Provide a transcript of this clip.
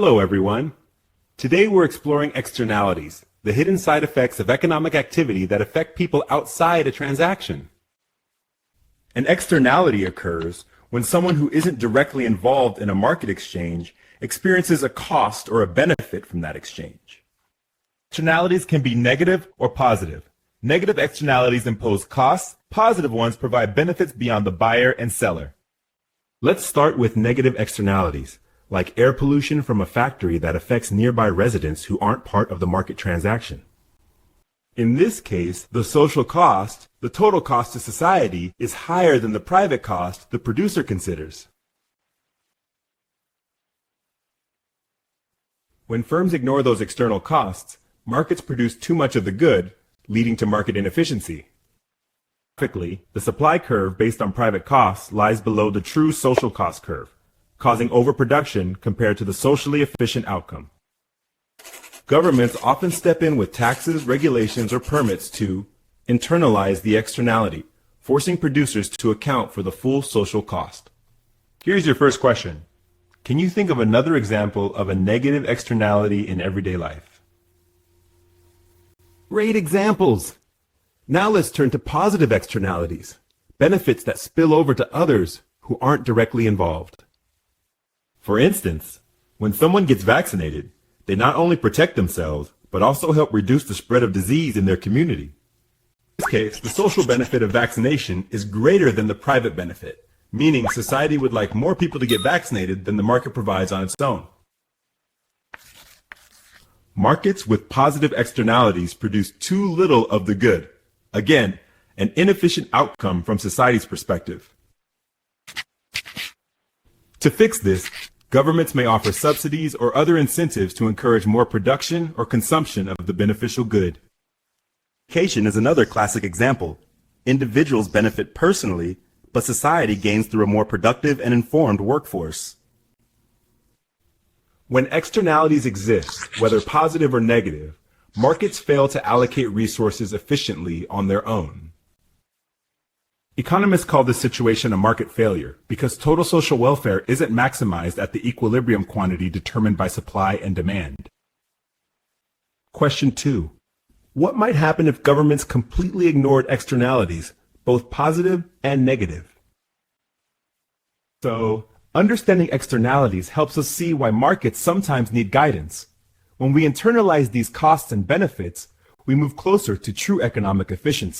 Hello everyone. Today we're exploring externalities, the hidden side effects of economic activity that affect people outside a transaction. An externality occurs when someone who isn't directly involved in a market exchange experiences a cost or a benefit from that exchange. Externalities can be negative or positive. Negative externalities impose costs, positive ones provide benefits beyond the buyer and seller. Let's start with negative externalities, like air pollution from a factory that affects nearby residents who aren't part of the market transaction. In this case, the social cost, the total cost to society, is higher than the private cost the producer considers. When firms ignore those external costs, markets produce too much of the good, leading to market inefficiency. Graphically, the supply curve based on private costs lies below the true social cost curve, causing overproduction compared to the socially efficient outcome. Governments often step in with taxes, regulations, or permits to internalize the externality, forcing producers to account for the full social cost. Here's your first question. Can you think of another example of a negative externality in everyday life? Great examples! Now let's turn to positive externalities, benefits that spill over to others who aren't directly involved. For instance, when someone gets vaccinated, they not only protect themselves, but also help reduce the spread of disease in their community. In this case, the social benefit of vaccination is greater than the private benefit, meaning society would like more people to get vaccinated than the market provides on its own. Markets with positive externalities produce too little of the good. Again, an inefficient outcome from society's perspective. To fix this, governments may offer subsidies or other incentives to encourage more production or consumption of the beneficial good. Education is another classic example. Individuals benefit personally, but society gains through a more productive and informed workforce. When externalities exist, whether positive or negative, markets fail to allocate resources efficiently on their own. Economists call this situation a market failure because total social welfare isn't maximized at the equilibrium quantity determined by supply and demand. Question 2. What might happen if governments completely ignored externalities, both positive and negative? So, understanding externalities helps us see why markets sometimes need guidance. When we internalize these costs and benefits, we move closer to true economic efficiency.